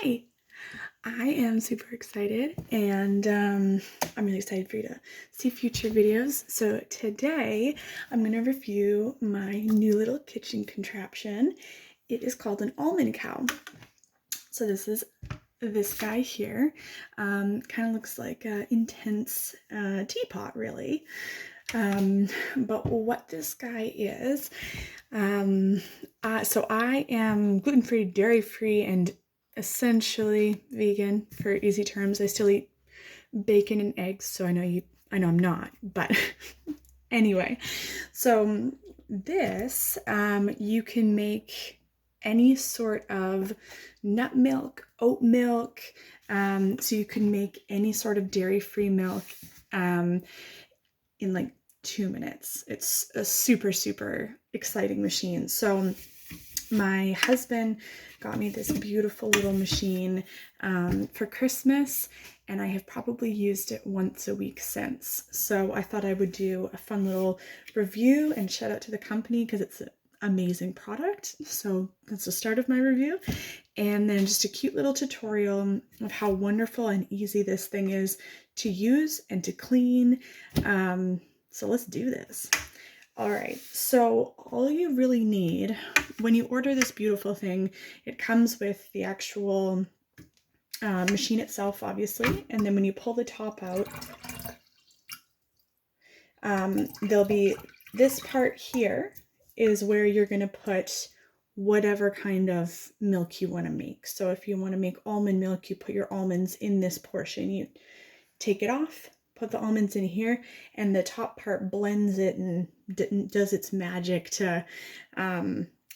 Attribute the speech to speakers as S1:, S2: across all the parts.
S1: Hi, I am super excited and I'm really excited for you to see future videos. So today I'm going to review my new little kitchen contraption. It is called an Almond Cow. So this is this guy here. Kind of looks like an intense teapot really. But what this guy is, so I am gluten-free, dairy-free, and essentially vegan for easy terms. I still eat bacon and eggs, so I know I'm not, but anyway. So this, you can make any sort of nut milk, oat milk, so you can make any sort of dairy-free milk, in like 2 minutes. It's a super exciting machine. So my husband got me this beautiful little machine for Christmas, and I have probably used it once a week since. So I thought I would do a fun little review and shout out to the company because it's an amazing product. So that's the start of my review. And then just a cute little tutorial of how wonderful and easy this thing is to use and to clean. So let's do this. All right, so all you really need when you order this beautiful thing, it comes with the actual machine itself, obviously, and then when you pull the top out, there'll be this part here is where you're going to put whatever kind of milk you want to make. So if you want to make almond milk, you put your almonds in this portion. You take it off, put the almonds in here, and the top part blends it and does its magic to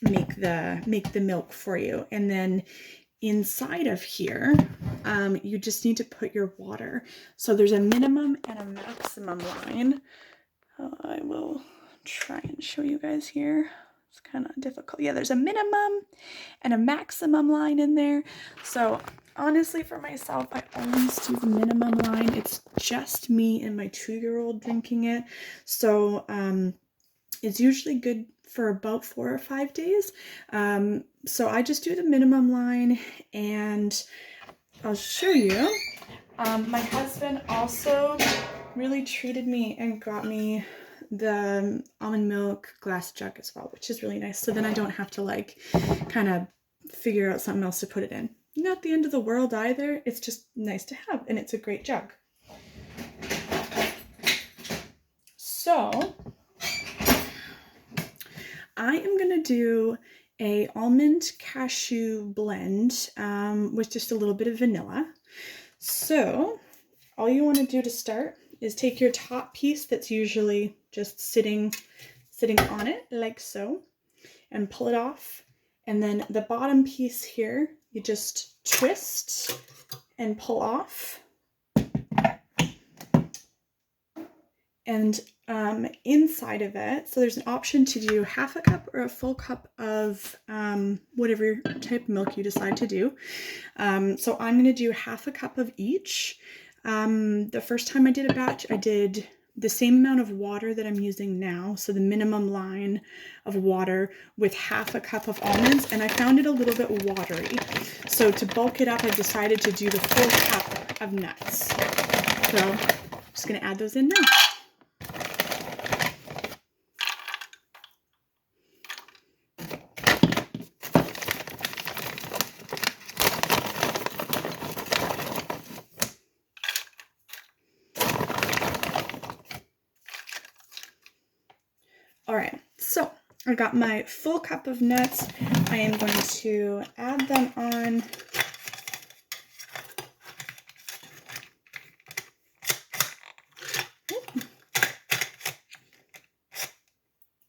S1: make the milk for you. And then inside of here, you just need to put your water. So there's a minimum and a maximum line. I will try and show you guys here. It's kind of difficult. Yeah, there's a minimum and a maximum line in there. So honestly, for myself, I always do the minimum line. It's just me and my 2-year-old drinking it. So it's usually good for about 4 or 5 days. So I just do the minimum line, and I'll show you. My husband also really treated me and got me the almond milk glass jug as well, which is really nice. So then I don't have to like kind of figure out something else to put it in. Not the end of the world either. It's just nice to have, and it's a great jug. So I am gonna do a almond cashew blend with just a little bit of vanilla. So all you want to do to start is take your top piece that's usually just sitting on it like so, and pull it off. And then the bottom piece here, you just twist and pull off. And inside of it, so there's an option to do half a cup or a full cup of whatever type of milk you decide to do. So I'm going to do half a cup of each. The first time I did a batch, I did the same amount of water that I'm using now, so the minimum line of water with half a cup of almonds, and I found it a little bit watery. So to bulk it up, I decided to do the full cup of nuts. So I'm just going to add those in now. All right, so I got my full cup of nuts. I am going to add them on.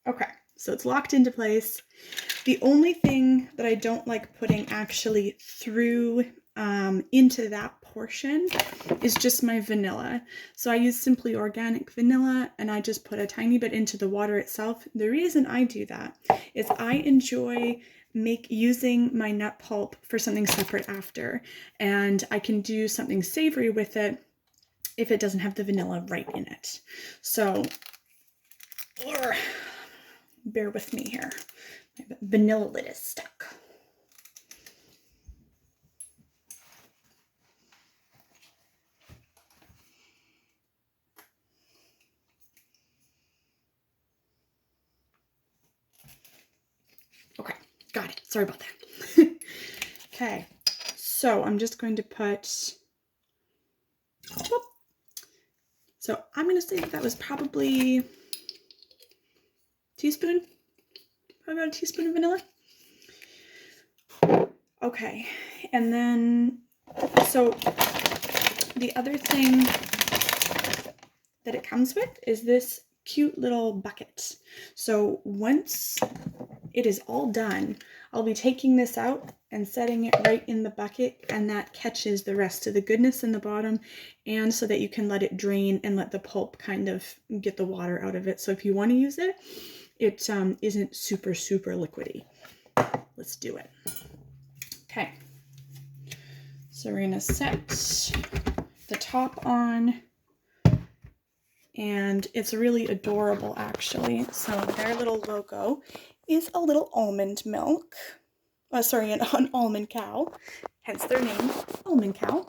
S1: Okay, so it's locked into place. The only thing that I don't like putting actually through into that portion is just my vanilla. So I use Simply Organic vanilla, and I just put a tiny bit into the water itself. The reason I do that is I enjoy using my nut pulp for something separate after, and I can do something savory with it if it doesn't have the vanilla right in it. So bear with me here. My vanilla lid is stuck. Sorry about that. Okay, so I'm just going to put, whoop. So I'm going to say that was probably teaspoon, probably about a teaspoon of vanilla. Okay, and then, so the other thing that it comes with is this cute little bucket. So once it is all done, I'll be taking this out and setting it right in the bucket, and that catches the rest of the goodness in the bottom, and so that you can let it drain and let the pulp kind of get the water out of it. So if you want to use it, it isn't super liquidy. Let's do it. Okay, so we're gonna set the top on, and it's really adorable actually. So their little logo is a little almond milk. Sorry, an almond cow, hence their name, Almond Cow.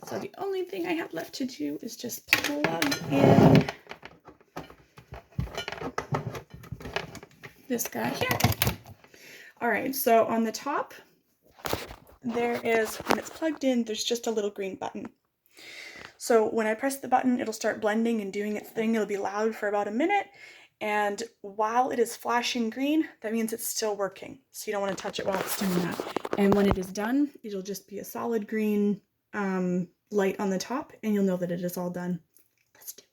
S1: So the only thing I have left to do is just plug in this guy here. All right, so on the top, there is, when it's plugged in, there's just a little green button. So when I press the button, it'll start blending and doing its thing. It'll be loud for about a minute. And while it is flashing green, that means it's still working. So you don't want to touch it while it's doing that. And when it is done, it'll just be a solid green light on the top, and you'll know that it is all done. Let's do it.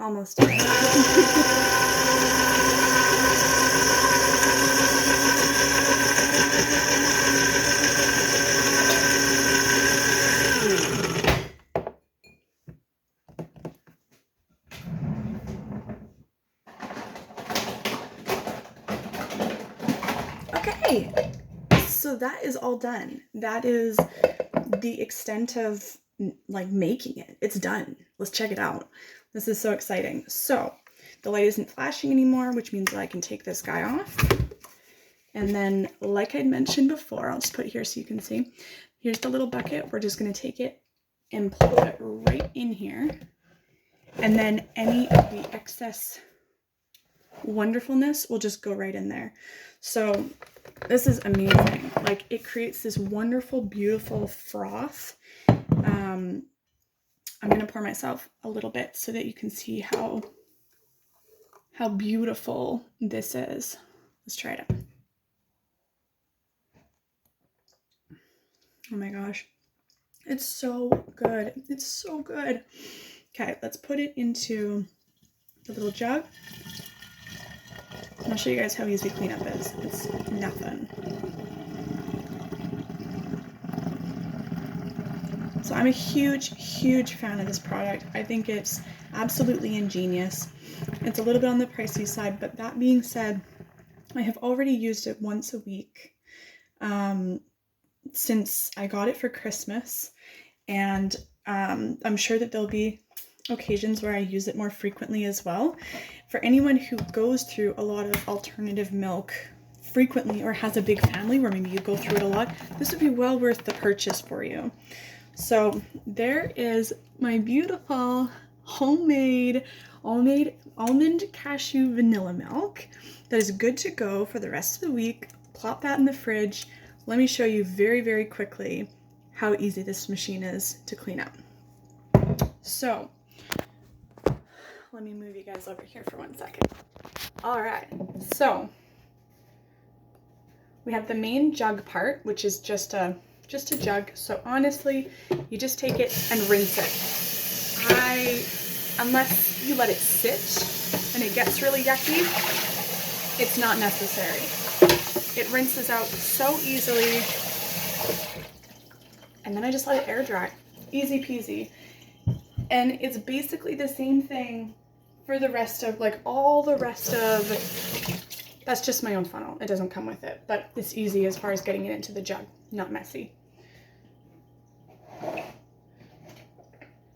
S1: Almost done. Okay, so that is all done. That is the extent of like making it. It's done. Let's check it out. This is so exciting. So the light isn't flashing anymore, which means that I can take this guy off. And then, like I mentioned before, I'll just put it here so you can see. Here's the little bucket. We're just going to take it and pull it right in here. And then any of the excess wonderfulness will just go right in there. So this is amazing. Like, it creates this wonderful, beautiful froth. I'm going to pour myself a little bit so that you can see how beautiful this is. Let's try it out. Oh my gosh. It's so good. It's so good. Okay, let's put it into the little jug. And I'll show you guys how easy cleanup is. It's nothing. So I'm a huge fan of this product. I think it's absolutely ingenious. It's a little bit on the pricey side, but that being said, I have already used it once a week since I got it for Christmas, and I'm sure that there'll be occasions where I use it more frequently as well. For anyone who goes through a lot of alternative milk frequently, or has a big family where maybe you go through it a lot, this would be well worth the purchase for you. So there is my beautiful homemade almond cashew vanilla milk that is good to go for the rest of the week. Plop that in the fridge. Let me show you very quickly how easy this machine is to clean up. So let me move you guys over here for 1 second. All right, so we have the main jug part, which is just a jug. So honestly, you just take it and rinse it. Unless you let it sit and it gets really yucky, it's not necessary. It rinses out so easily, and then I just let it air dry. Easy peasy. And it's basically the same thing for the rest of, like, all the rest of, that's just my own funnel. It doesn't come with it, but it's easy as far as getting it into the jug, not messy.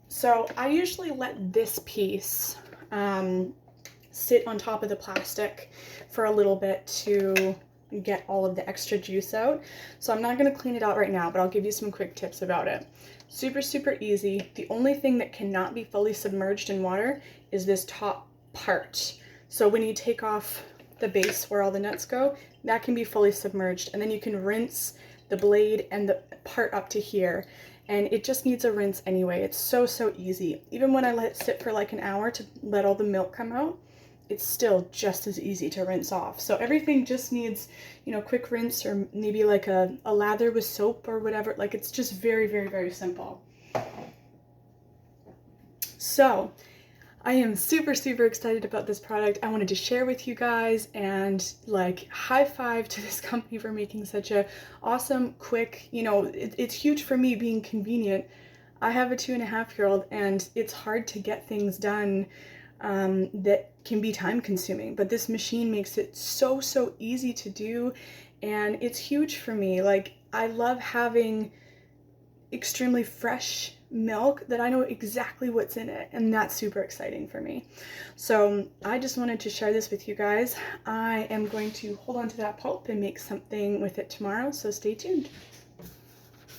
S1: So I usually let this piece sit on top of the plastic for a little bit to get all of the extra juice out. So I'm not going to clean it out right now, but I'll give you some quick tips about it. Super, super easy. The only thing that cannot be fully submerged in water is this top part. So when you take off the base where all the nuts go, that can be fully submerged, and then you can rinse the blade and the part up to here, and it just needs a rinse anyway. It's so, so easy. Even when I let it sit for like an hour to let all the milk come out, it's still just as easy to rinse off. So everything just needs, you know, quick rinse, or maybe like a lather with soap or whatever. Like, it's just very, very, very simple. So I am super, super excited about this product. I wanted to share with you guys, and like, high five to this company for making such a awesome, quick, you know, it's huge for me being convenient. I have a 2.5-year-old, and it's hard to get things done that can be time consuming, but this machine makes it so, so easy to do, and it's huge for me. Like, I love having extremely fresh milk that I know exactly what's in it, and that's super exciting for me. So I just wanted to share this with you guys. I am going to hold on to that pulp and make something with it tomorrow, so stay tuned.